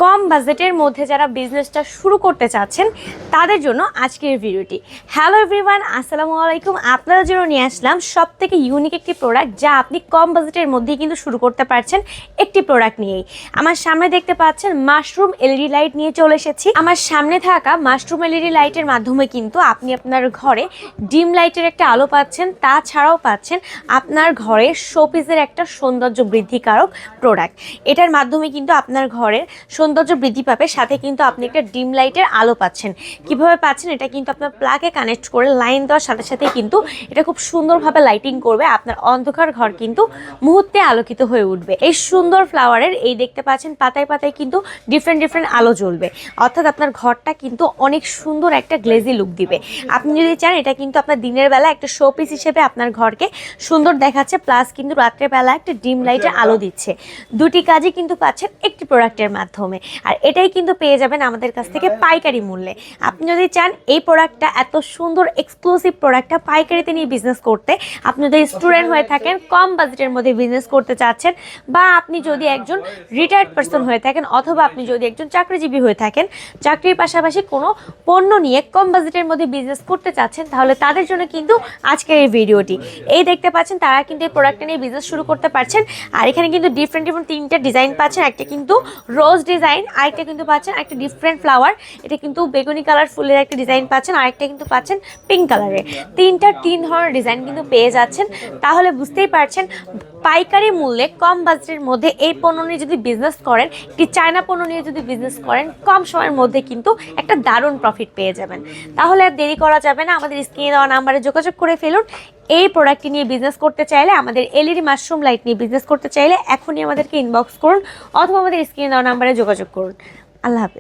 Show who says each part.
Speaker 1: কম বাজেটের মধ্যে যারা বিজনেসটা শুরু করতে চাচ্ছেন তাদের জন্য আজকের ভিডিওটি। হ্যালো এভরিওয়ান, আসসালামু আলাইকুম। আপনাদের জন্য নিয়ে আসলাম সবথেকে ইউনিক একটি প্রোডাক্ট যা আপনি কম বাজেটের মধ্যেই কিন্তু শুরু করতে পারছেন একটি প্রোডাক্ট নিয়েই। আমার সামনে দেখতে পাচ্ছেন মাশরুম এলইডি লাইট নিয়ে চলে এসেছি। আমার সামনে থাকা মাশরুম এলইডি লাইটের মাধ্যমে কিন্তু আপনি আপনার ঘরে ডিম লাইটের একটা আলো পাচ্ছেন, তাছাড়াও পাচ্ছেন আপনার ঘরে শোপিসের একটা সৌন্দর্য বৃদ্ধিকারক প্রোডাক্ট। এটার মাধ্যমে কিন্তু আপনার ঘরের সৌন্দর্য বৃদ্ধি পাবে, সাথে কিন্তু আপনি একটা ডিম লাইটের আলো পাচ্ছেন। কিভাবে পাচ্ছেন? এটা কিন্তু আপনার প্লাগে কানেক্ট করে লাইন দেওয়ার সাথে সাথে কিন্তু এটা খুব সুন্দরভাবে লাইটিং করবে। আপনার অন্ধকার ঘর কিন্তু মুহূর্তে আলোকিত হয়ে উঠবে। এই সুন্দর ফ্লাওয়ারের এই দেখতে পাচ্ছেন পাতায় পাতায় কিন্তু ডিফারেন্ট আলো জ্বলবে, অর্থাৎ আপনার ঘরটা কিন্তু অনেক সুন্দর একটা গ্লেজি লুক দিবে। আপনি যদি চান এটা কিন্তু আপনার দিনের বেলা একটা শোপিস হিসেবে আপনার ঘরকে সুন্দর দেখাচ্ছে, প্লাস কিন্তু রাত্রের বেলা একটা ডিম লাইটের আলো দিচ্ছে। দুটি কাজই কিন্তু পাচ্ছেন একটি প্রোডাক্টের মাধ্যমে। আর এটাই কিন্তু পেয়ে যাবেন আমাদের কাছ থেকে পাইকারি মূল্যে। আপনি যদি চান এই প্রোডাক্টটা, এত সুন্দর এক্সক্লুসিভ প্রোডাক্টটা পাইকারিতে নিয়ে বিজনেস করতে, আপনি যদি স্টুডেন্ট হয়ে থাকেন, কম বাজেটের মধ্যে বিজনেস করতে চাচ্ছেন, বা আপনি যদি একজন রিটায়ার্ড পারসন হয়ে থাকেন, অথবা আপনি যদি একজন চাকরিজীবী হয়ে থাকেন, চাকরির পাশাপাশি কোনো পণ্য নিয়ে কম বাজেটের মধ্যে বিজনেস করতে চাচ্ছেন, তাহলে তাদের জন্য কিন্তু আজকের এই ভিডিওটি। এই দেখতে পাচ্ছেন তারা কিন্তু এই প্রোডাক্টটা নিয়ে বিজনেস শুরু করতে পারছেন। আর এখানে কিন্তু ডিফারেন্ট তিনটা ডিজাইন পাচ্ছেন। একটা কিন্তু রোজ ডিজাইন, আরেকটা কিন্তু পাচ্ছেন একটা ডিফারেন্ট ফ্লাওয়ার, এটা কিন্তু বেগুনি কালার ফুলের একটা ডিজাইন পাচ্ছেন, আরেকটা কিন্তু পাচ্ছেন পিঙ্ক কালারের। তিন ধরনের ডিজাইন কিন্তু পেয়ে যাচ্ছেন। তাহলে বুঝতেই পারছেন পাইকারি মূল্যে কম বাজেটের মধ্যে এই পণ্য নিয়ে যদি বিজনেস করেন, একটি চায়না পণ্য নিয়ে যদি বিজনেস করেন, কম সময়ের মধ্যে কিন্তু একটা দারুণ প্রফিট পেয়ে যাবেন। তাহলে আর দেরি করা যাবে না, আমাদের স্ক্রিনে দেওয়া নাম্বারে যোগাযোগ করে ফেলুন। এই প্রোডাক্টটি নিয়ে বিজনেস করতে চাইলে, আমাদের এলইডি মাশরুম লাইট নিয়ে বিজনেস করতে চাইলে এখনই আমাদেরকে ইনবক্স করুন, অথবা আমাদের স্ক্রিনে দেওয়া নাম্বারে যোগাযোগ করুন। আল্লাহ হাফেজ।